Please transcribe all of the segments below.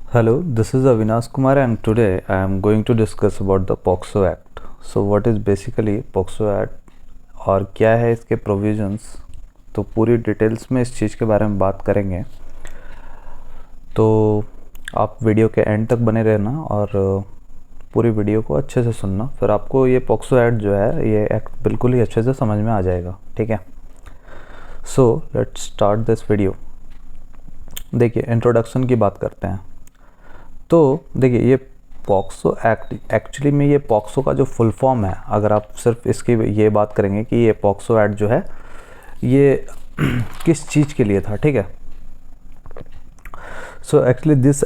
Hello, this is Avinash Kumar and today I am going to discuss about the POCSO Act. So what is basically POCSO Act और क्या है इसके provisions, तो पूरी details में इस चीज़ के बारे में बात करेंगे। तो आप वीडियो के एंड तक बने रहना और पूरी वीडियो को अच्छे से सुनना, फिर आपको ये POCSO एक्ट जो है ये एक्ट बिल्कुल ही अच्छे से समझ में आ जाएगा। ठीक है, so let's start this video. देखिए, इंट्रोडक्शन की बात करते हैं। तो देखिए, ये पॉक्सो एक्ट एक्चुअली में ये पॉक्सो का जो फुल फॉर्म है, अगर आप सिर्फ इसकी ये बात करेंगे कि ये पॉक्सो एक्ट जो है ये किस चीज़ के लिए था। ठीक है, so actually this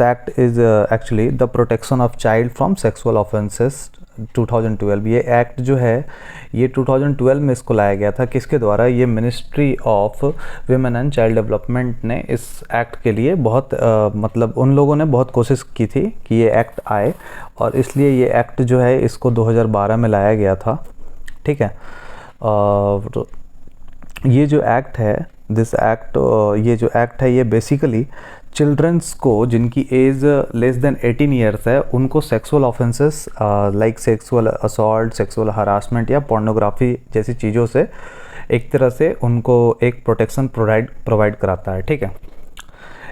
act is actually the protection of child from sexual offences 2012। ये एक्ट जो है ये 2012 में इसको लाया गया था। किसके द्वारा? ये ministry of women and child development ने इस एक्ट के लिए बहुत मतलब उन लोगों ने बहुत कोशिश की थी कि ये एक्ट आए, और इसलिए ये एक्ट जो है इसको 2012 में लाया गया था। ठीक है, तो ये जो एक्ट है ये जो एक्ट है ये बेसिकली चिल्ड्रंस को जिनकी एज लेस देन 18 ईयर्स है उनको sexual offences like sexual assault, sexual harassment या पोर्नोग्राफी जैसी चीज़ों से एक तरह से उनको एक प्रोटेक्शन प्रोवाइड कराता है। ठीक है,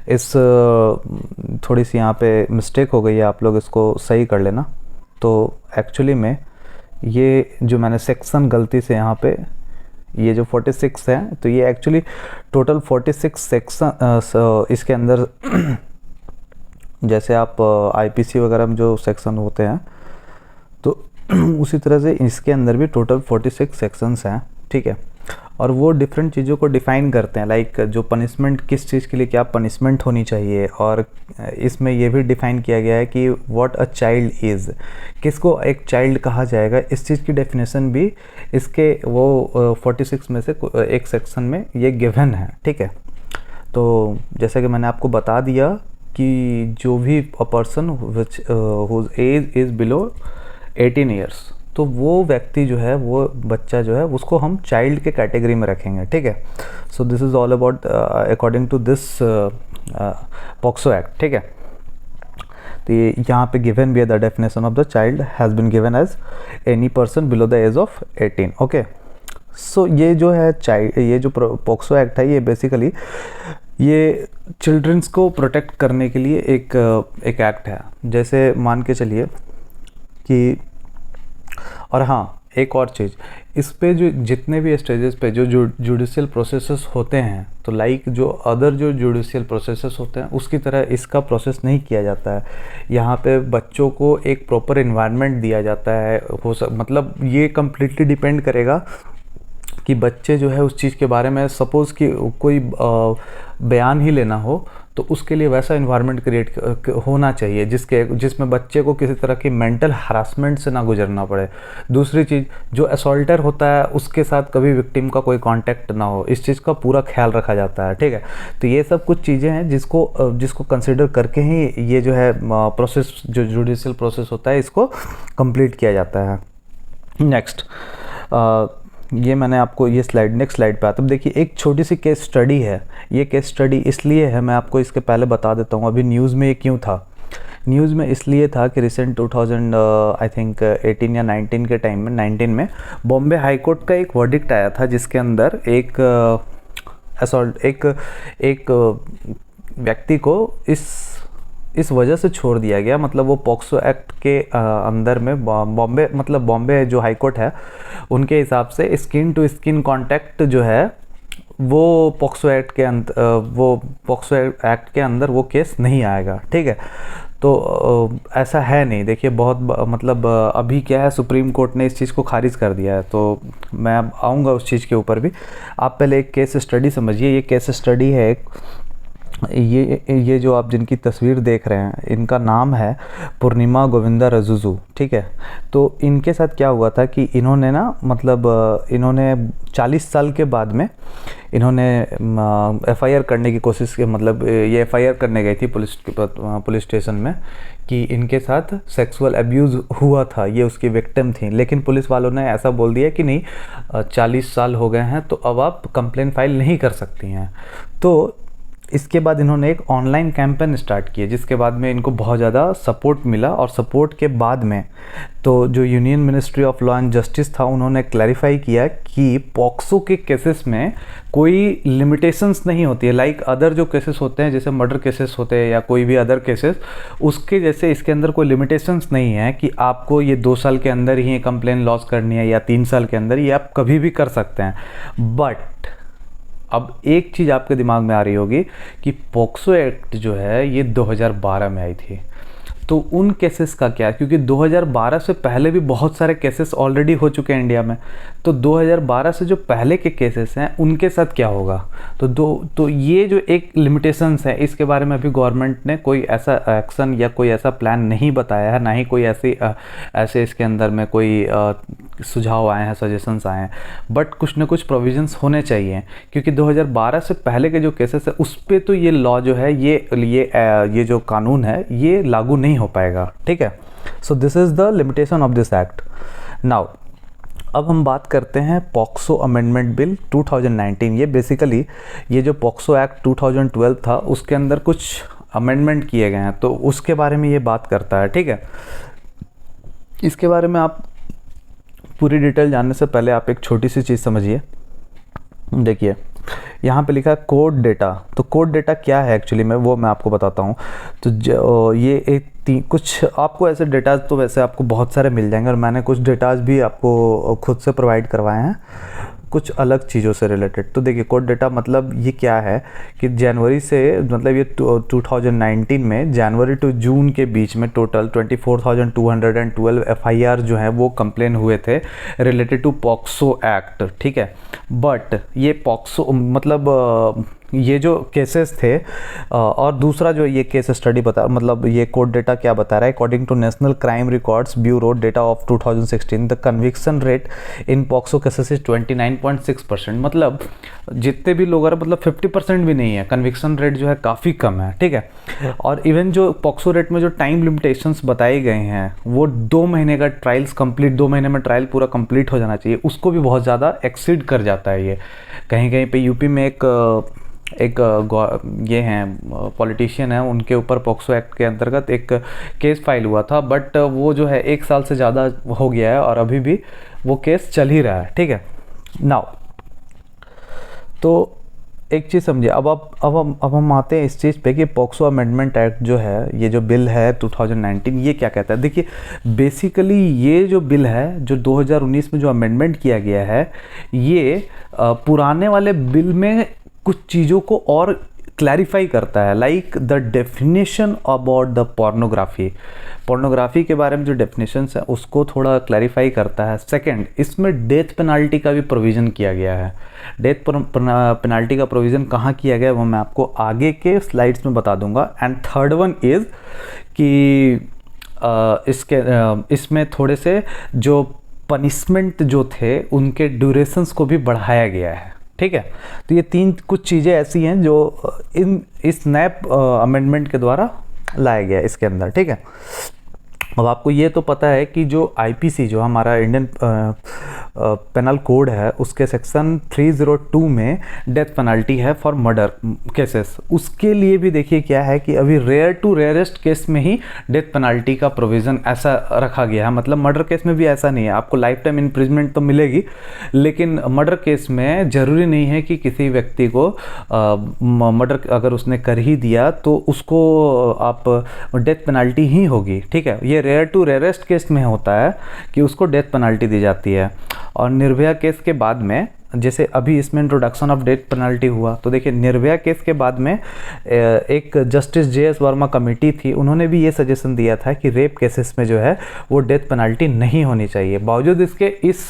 इस थोड़ी सी यहाँ पे मिस्टेक हो गई है, आप लोग इसको सही कर लेना। तो एक्चुअली में ये जो मैंने सेक्शन गलती से यहाँ पे ये जो 46 है, तो ये एक्चुअली टोटल 46 सेक्शन इसके अंदर जैसे आप आईपीसी वगैरह में जो सेक्शन होते हैं तो उसी तरह से इसके अंदर भी टोटल 46 सेक्शंस हैं। ठीक है, और वो डिफरेंट चीज़ों को डिफ़ाइन करते हैं, लाइक जो पनिशमेंट किस चीज़ के लिए क्या पनिशमेंट होनी चाहिए, और इसमें ये भी डिफ़ाइन किया गया है कि व्हाट अ चाइल्ड इज़, किसको एक चाइल्ड कहा जाएगा। इस चीज़ की डेफिनेशन भी इसके वो 46 में से एक सेक्शन में ये गिवन है। ठीक है, तो जैसा कि मैंने आपको बता दिया कि जो भी a person whose age is below 18 years, तो वो व्यक्ति जो है, वो बच्चा जो है, उसको हम चाइल्ड के कैटेगरी में रखेंगे। ठीक है, so this is all about according to this POCSO act. ठीक है, तो ये यहाँ पे गिवन भी है, the definition of the child has been given as any person below the age of 18। Okay, so ये जो है ये जो पॉक्सो एक्ट है ये बेसिकली ये चिल्ड्रंस को प्रोटेक्ट करने के लिए एक एक्ट है। जैसे मान के चलिए कि, और हाँ एक और चीज़, इस पे जो जितने भी स्टेजेस पे जो जुडिशियल प्रोसेसेस होते हैं, तो लाइक जो अदर जो जुडिशियल प्रोसेसेस होते हैं उसकी तरह इसका प्रोसेस नहीं किया जाता है। यहाँ पे बच्चों को एक प्रॉपर इन्वायरमेंट दिया जाता है। मतलब ये कम्प्लीटली डिपेंड करेगा कि बच्चे जो है उस चीज़ के बारे में, सपोज़ कि कोई बयान ही लेना हो तो उसके लिए वैसा इन्वायरमेंट क्रिएट होना चाहिए जिसमें बच्चे को किसी तरह की मेंटल हरासमेंट से ना गुजरना पड़े। दूसरी चीज़, जो असॉल्टर होता है उसके साथ कभी विक्टिम का कोई कांटेक्ट ना हो, इस चीज़ का पूरा ख्याल रखा जाता है। ठीक है, तो ये सब कुछ चीज़ें हैं जिसको कंसिडर करके ही ये जो है प्रोसेस, जो जुडिशियल प्रोसेस होता है, इसको कंप्लीट किया जाता है। नेक्स्ट, ये मैंने आपको ये स्लाइड, नेक्स्ट स्लाइड पे आता है। देखिए, एक छोटी सी केस स्टडी है। ये केस स्टडी इसलिए है, मैं आपको इसके पहले बता देता हूँ अभी न्यूज़ में ये क्यों था। न्यूज़ में इसलिए था कि रिसेंट 2000 आई थिंक 18 या 19 के टाइम में 19 में बॉम्बे हाई कोर्ट का एक वर्डिक्ट आया था, जिसके अंदर एक असॉल्ट एक व्यक्ति को इस वजह से छोड़ दिया गया। मतलब वो पॉक्सो एक्ट के अंदर में बॉम्बे जो हाई कोर्ट है उनके हिसाब से स्किन टू स्किन कांटेक्ट जो है वो पॉक्सो एक्ट के अंदर वो केस नहीं आएगा। ठीक है, तो ऐसा है नहीं। देखिए, बहुत मतलब अभी क्या है, सुप्रीम कोर्ट ने इस चीज़ को खारिज कर दिया है, तो मैं अब आऊँगा उस चीज़ के ऊपर भी। आप पहले एक केस स्टडी समझिए। ये केस स्टडी है एक, ये जो आप जिनकी तस्वीर देख रहे हैं इनका नाम है पूर्णिमा गोविंदा रजुजू। ठीक है, तो इनके साथ क्या हुआ था कि इन्होंने ना, मतलब इन्होंने 40 साल के बाद में इन्होंने एफआईआर करने की कोशिश की। मतलब ये एफआईआर करने गई थी पुलिस स्टेशन में कि इनके साथ सेक्सुअल अब्यूज़ हुआ था, ये उसकी विक्टिम थी। लेकिन पुलिस वालों ने ऐसा बोल दिया कि नहीं, 40 साल हो गए हैं तो अब आप कंप्लेन फाइल नहीं कर सकती हैं। तो इसके बाद इन्होंने एक ऑनलाइन कैंपेन स्टार्ट किया जिसके बाद में इनको बहुत ज़्यादा सपोर्ट मिला, और सपोर्ट के बाद में तो जो union ministry of law and justice था उन्होंने क्लैरिफाई किया कि पॉक्सो के केसेस में कोई लिमिटेशंस नहीं होती है, लाइक अदर जो केसेस होते हैं जैसे मर्डर केसेस होते हैं या कोई भी अदर केसेस, उसके जैसे इसके अंदर कोई लिमिटेशंस नहीं है कि आपको ये 2 साल के अंदर ही कंप्लेन लॉन्च करनी है या 3 साल के अंदर, ये आप कभी भी कर सकते हैं। बट अब एक चीज़ आपके दिमाग में आ रही होगी कि पॉक्सो एक्ट जो है ये 2012 में आई थी, तो उन केसेस का क्या, क्योंकि 2012 से पहले भी बहुत सारे केसेस ऑलरेडी हो चुके हैं इंडिया में, तो 2012 से जो पहले के केसेस हैं उनके साथ क्या होगा। तो ये जो एक लिमिटेशंस है इसके बारे में अभी गवर्नमेंट ने कोई ऐसा एक्शन या कोई ऐसा प्लान नहीं बताया है, ना ही कोई ऐसे इसके अंदर में कोई सुझाव आए हैं, सजेशंस आए हैं, बट कुछ ना कुछ प्रोविजंस होने चाहिए, क्योंकि 2012 से पहले के जो केसेस है उस पर तो ये लॉ जो है ये जो कानून है ये लागू नहीं हो पाएगा। ठीक है, so this is the limitation of this act. Now अब हम बात करते हैं पॉक्सो अमेंडमेंट बिल 2019। ये बेसिकली ये जो पॉक्सो एक्ट 2012 था उसके अंदर कुछ अमेंडमेंट किए गए हैं, तो उसके बारे में ये बात करता है। ठीक है, इसके बारे में आप पूरी डिटेल जानने से पहले आप एक छोटी सी चीज़ समझिए। देखिए यहाँ पे लिखा है कोड डेटा, तो कोड डेटा क्या है एक्चुअली में वो मैं आपको बताता हूँ। तो ये कुछ आपको ऐसे डेटाज तो वैसे आपको बहुत सारे मिल जाएंगे, और मैंने कुछ डेटाज भी आपको खुद से प्रोवाइड करवाए हैं कुछ अलग चीज़ों से रिलेटेड। तो देखिए कोड डेटा मतलब ये क्या है कि जनवरी से मतलब ये 2019 में जनवरी टू जून के बीच में टोटल 24,212 FIR जो हैं वो कंप्लेन हुए थे रिलेटेड टू पॉक्सो एक्ट। ठीक है, बट ये पॉक्सो मतलब ये जो केसेस थे, और दूसरा जो ये केस स्टडी बता मतलब ये कोड डेटा क्या बता रहा है, according to national crime records bureau data of 2016 the conviction rate in POCSO cases is 29.6%। मतलब जितने भी लोग मतलब 50% भी नहीं है, कन्विक्शन रेट जो है काफ़ी कम है। ठीक है, और इवन जो पॉक्सो रेट में जो टाइम लिमिटेशंस बताए गए हैं वो 2 महीने का ट्रायल्स कंप्लीट, 2 महीने में ट्रायल पूरा कंप्लीट हो जाना चाहिए, उसको भी बहुत ज़्यादा एक्सीड कर जाता है। ये कहीं कहीं पे यूपी में एक ये हैं पॉलिटिशियन हैं, उनके ऊपर पॉक्सो एक्ट के अंतर्गत एक केस फाइल हुआ था, बट वो जो है 1 साल से ज़्यादा हो गया है और अभी भी वो केस चल ही रहा है। ठीक है, नाउ तो एक चीज़ समझिए। अब हम आते हैं इस चीज़ पे कि पॉक्सो अमेंडमेंट एक्ट जो है, ये जो बिल है 2019, ये क्या कहता है। देखिए बेसिकली ये जो बिल है जो 2019 में जो अमेंडमेंट किया गया है, ये पुराने वाले बिल में कुछ चीज़ों को और क्लैरिफाई करता है, like the definition about the pornography के बारे में जो डेफिनेशंस है उसको थोड़ा क्लैरिफाई करता है। सेकंड, इसमें डेथ पेनाल्टी का भी प्रोविज़न किया गया है। डेथ पेनाल्टी का प्रोविज़न कहाँ किया गया है वो मैं आपको आगे के स्लाइड्स में बता दूंगा। एंड थर्ड वन इज़ कि इसमें थोड़े से जो पनिशमेंट जो थे उनके ड्यूरेशंस को भी बढ़ाया गया है। ठीक है, तो ये 3 कुछ चीज़ें ऐसी हैं जो इस नए अमेंडमेंट के द्वारा लाया गया है इसके अंदर। ठीक है, अब आपको ये तो पता है कि जो आईपीसी जो हमारा इंडियन पेनल कोड है उसके सेक्शन 302 में डेथ पेनल्टी है फॉर मर्डर केसेस। उसके लिए भी देखिए क्या है कि अभी रेयर टू रेयरेस्ट केस में ही डेथ पेनल्टी का प्रोविज़न ऐसा रखा गया है। मतलब मर्डर केस में भी ऐसा नहीं है, आपको लाइफ टाइम इम्प्रिजमेंट तो मिलेगी, लेकिन मर्डर केस में ज़रूरी नहीं है कि किसी व्यक्ति को मर्डर अगर उसने कर ही दिया तो उसको आप डेथ पेनल्टी ही होगी। ठीक है, ये रेयर टू रेयरेस्ट केस में होता है कि उसको डेथ पेनल्टी दी जाती है। और निर्भया केस के बाद में जैसे अभी इसमें इंट्रोडक्शन ऑफ डेथ पेनल्टी हुआ, तो देखिए निर्भया केस के बाद में एक जस्टिस JS वर्मा कमेटी थी, उन्होंने भी ये सजेशन दिया था कि रेप केसेस में जो है वो डेथ पेनल्टी नहीं होनी चाहिए। बावजूद इसके इस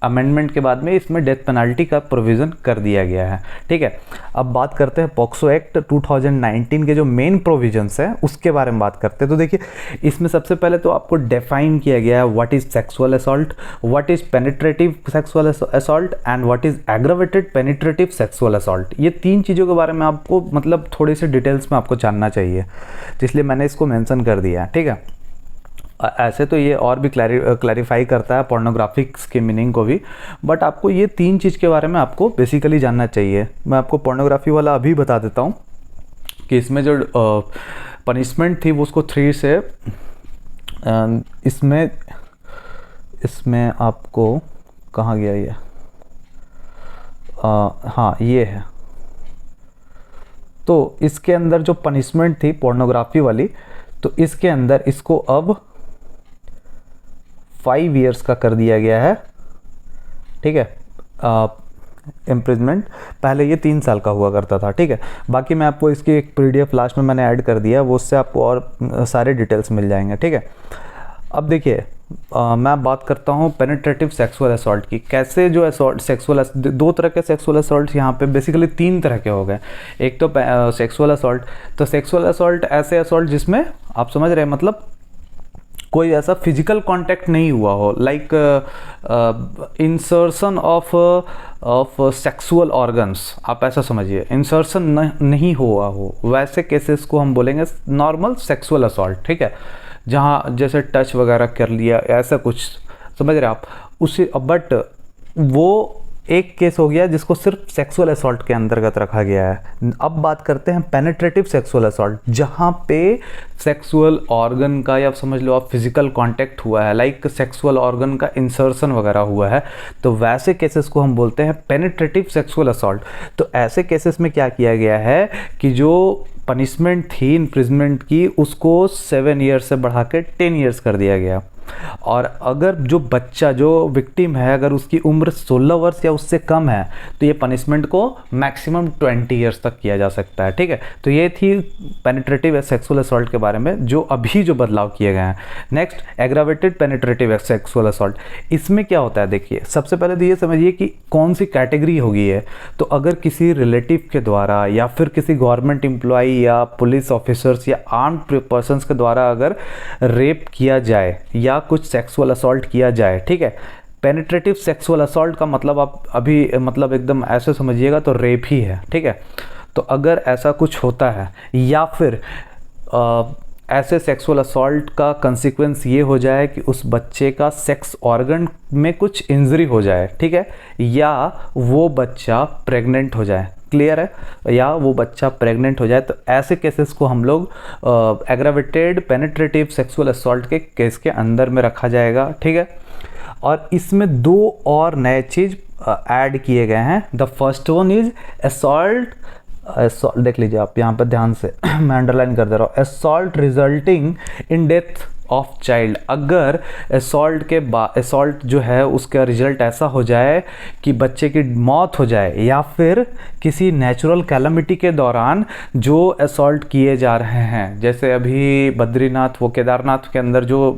अमेंडमेंट के बाद में इसमें डेथ पेनल्टी का प्रोविज़न कर दिया गया है। ठीक है, अब बात करते हैं पॉक्सो एक्ट 2019 के जो मेन प्रोविजंस हैं उसके बारे में बात करते हैं। तो देखिए इसमें सबसे पहले तो आपको डिफाइन किया गया है what is sexual assault, what is penetrative sexual assault and what is aggravated penetrative sexual assault. ये 3 चीज़ों के बारे में आपको मतलब थोड़ी सी डिटेल्स में आपको जानना चाहिए, इसलिए मैंने इसको मेंशन कर दिया है। ठीक है, ऐसे तो ये और भी क्लैरिफाई करता है पोर्नोग्राफिक्स के मीनिंग को भी, बट आपको ये 3 चीज़ के बारे में आपको बेसिकली जानना चाहिए। मैं आपको पोर्नोग्राफी वाला अभी बता देता हूँ। कि इसमें जो पनिशमेंट थी वो उसको 3 से इसमें आपको कहाँ गया ये, हाँ ये है। तो इसके अंदर जो पनिशमेंट थी पोर्नोग्राफी वाली, तो इसके अंदर इसको अब 5 इयर्स का कर दिया गया है, ठीक है, इम्प्रिजमेंट। पहले ये 3 साल का हुआ करता था, ठीक है। बाकी मैं आपको इसकी एक PDF लास्ट में मैंने ऐड कर दिया, वो उससे आपको और सारे डिटेल्स मिल जाएंगे, ठीक है। अब देखिए मैं बात करता हूँ पेनिट्रेटिव सेक्सुअल असॉल्ट की। कैसे जो असॉल्ट सेक्सुअल, 2 तरह के सेक्सुअल असॉल्ट यहाँ पे बेसिकली 3 तरह के हो गए। एक तो सेक्सुअल असॉल्ट, तो सेक्सुअल असॉल्ट ऐसे असॉल्ट जिसमें आप समझ रहे हैं, मतलब कोई ऐसा फिजिकल कांटेक्ट नहीं हुआ हो, like insertion of sexual organs, आप ऐसा समझिए, इंसर्शन नहीं हुआ हो, वैसे केसेस को हम बोलेंगे नॉर्मल सेक्सुअल असॉल्ट, ठीक है। जहाँ जैसे टच वगैरह कर लिया, ऐसा कुछ, समझ रहे आप उसी। बट वो एक केस हो गया जिसको सिर्फ सेक्सुअल असॉल्ट के अंतर्गत रखा गया है। अब बात करते हैं पेनिट्रेटिव सेक्सुअल असॉल्ट, जहाँ पे सेक्सुअल ऑर्गन का, या समझ लो आप फिजिकल कांटेक्ट हुआ है, लाइक सेक्सुअल ऑर्गन का इंसर्शन वगैरह हुआ है, तो वैसे केसेस को हम बोलते हैं पेनिट्रेटिव सेक्सुअल असॉल्ट। तो ऐसे केसेस में क्या किया गया है कि जो पनिशमेंट थी इम्प्रिजमेंट की, उसको 7 ईयर्स से बढ़ा के 10 ईयर्स कर दिया गया। और अगर जो बच्चा, जो विक्टिम है, अगर उसकी उम्र 16 वर्ष या उससे कम है, तो ये पनिशमेंट को मैक्सिमम 20 ईयर्स तक किया जा सकता है, ठीक है। तो ये थी पेनिट्रेटिव सेक्सुअल असॉल्ट के बारे में, जो अभी जो बदलाव किए गए हैं। Next, aggravated penetrative sexual assault. इसमें क्या होता है, देखिए सबसे पहले तो ये समझिए कि कौन सी कैटेगरी होगी है। तो अगर किसी रिलेटिव के द्वारा, या फिर किसी गवर्नमेंट एम्प्लॉय या पुलिस ऑफिसर्स या आर्म्ड पर्सन्स के द्वारा अगर रेप किया जाए या कुछ सेक्सुअल असॉल्ट किया जाए, ठीक है। पेनिट्रेटिव सेक्सुअल असॉल्ट का मतलब आप अभी मतलब एकदम ऐसे समझिएगा तो रेप ही है, ठीक है। तो अगर ऐसा कुछ होता है, या फिर ऐसे सेक्सुअल असॉल्ट का कंसिक्वेंस ये हो जाए कि उस बच्चे का सेक्स ऑर्गन में कुछ इंजरी हो जाए, ठीक है, या वो बच्चा प्रेग्नेंट हो जाए, क्लियर है, या वो बच्चा प्रेग्नेंट हो जाए, तो ऐसे केसेस को हम लोग एग्रावेटेड पेनिट्रेटिव सेक्सुअल असॉल्ट के केस के अंदर में रखा जाएगा, ठीक है। और इसमें 2 और नए चीज़ ऐड किए गए हैं। The first one is assault, देख लीजिए आप यहाँ पर ध्यान से मैं अंडरलाइन कर दे रहा हूँ, assault resulting in death of child. अगर असॉल्ट जो है उसका रिजल्ट ऐसा हो जाए कि बच्चे की मौत हो जाए, या फिर किसी नेचुरल कैलामिटी के दौरान जो असॉल्ट किए जा रहे हैं, जैसे अभी बद्रीनाथ, वो केदारनाथ के अंदर जो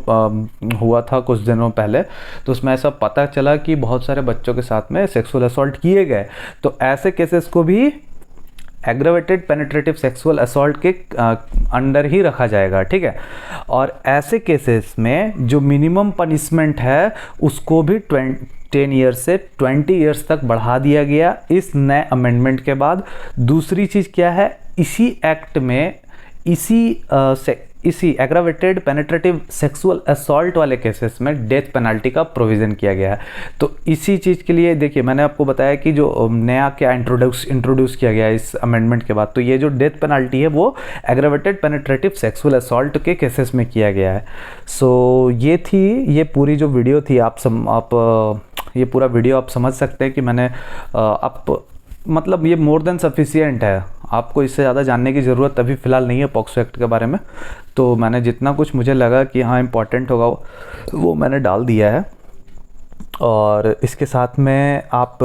हुआ था कुछ दिनों पहले, तो उसमें ऐसा पता चला कि बहुत सारे बच्चों के साथ में सेक्सुअल असॉल्ट किए गए। तो ऐसे केसेस को भी एग्रावेटेड पेनिट्रेटिव सेक्सुअल असॉल्ट के अंडर ही रखा जाएगा, ठीक है। और ऐसे केसेस में जो मिनिमम पनिशमेंट है उसको भी 10 ईयर्स से 20 ईयर्स तक बढ़ा दिया गया इस नए अमेंडमेंट के बाद। दूसरी चीज़ क्या है, इसी एक्ट में इसी एग्रावेटेड पेनिट्रेटिव सेक्सुअल असॉल्ट वाले केसेस में डेथ पेनल्टी का प्रोविज़न किया गया है। तो इसी चीज़ के लिए देखिए मैंने आपको बताया कि जो नया क्या इंट्रोड्यूस किया गया है इस अमेंडमेंट के बाद, तो ये जो डेथ पेनल्टी है वो एग्रावेटेड पेनिट्रेटिव सेक्सुअल असॉल्ट के केसेस में किया गया है। सो ये पूरी जो वीडियो थी, ये पूरा वीडियो आप समझ सकते हैं कि मैंने मतलब ये मोर देन सफिशिएंट है, आपको इससे ज़्यादा जानने की ज़रूरत अभी फ़िलहाल नहीं है पॉक्सो एक्ट के बारे में। तो मैंने जितना कुछ मुझे लगा कि हाँ इम्पॉर्टेंट होगा वो मैंने डाल दिया है। और इसके साथ में आप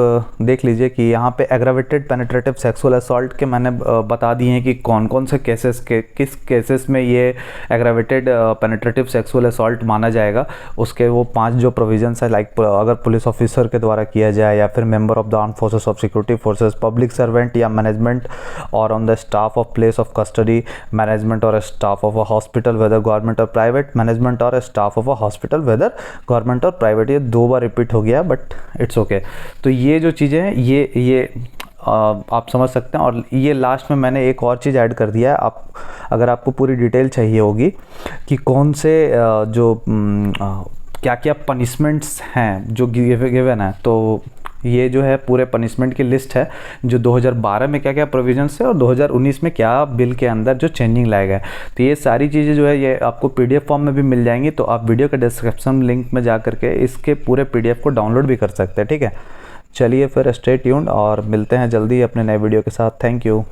देख लीजिए कि यहाँ पे एग्रावेटेड पेनिट्रेटिव सेक्सुअल असॉल्ट के मैंने बता दिए हैं कि कौन कौन से केसेस के किस केसेस में ये एग्रावेटेड पेनिट्रेटिव सेक्सुअल असॉल्ट माना जाएगा। उसके वो 5 जो प्रोविजंस है, लाइक अगर पुलिस ऑफिसर के द्वारा किया जाए, या फिर member of the armed forces of security forces, public servant या मैनेजमेंट और on the staff of place of custody, management और staff of a hospital whether government और प्राइवेट, मैनेजमेंट और staff of a hospital whether government और private. ये 2 बार repeat हो गया but it's okay. तो ये जो चीज़ें हैं ये आप समझ सकते हैं। और ये लास्ट में मैंने एक और चीज़ ऐड कर दिया है, अगर आपको पूरी डिटेल चाहिए होगी कि कौन से जो क्या क्या पनिशमेंट्स हैं जो गिवन है, तो ये जो है पूरे पनिशमेंट की लिस्ट है, जो 2012 में क्या क्या प्रोविजंस है और 2019 में क्या बिल के अंदर जो चेंजिंग लाया गया है। तो ये सारी चीज़ें जो है ये आपको पीडीएफ फॉर्म में भी मिल जाएंगी, तो आप वीडियो के डिस्क्रिप्शन लिंक में जा करके इसके पूरे पीडीएफ को डाउनलोड भी कर सकते हैं। ठीक है, चलिए फिर स्टे ट्यून्ड और मिलते हैं जल्दी अपने नए वीडियो के साथ। Thank you.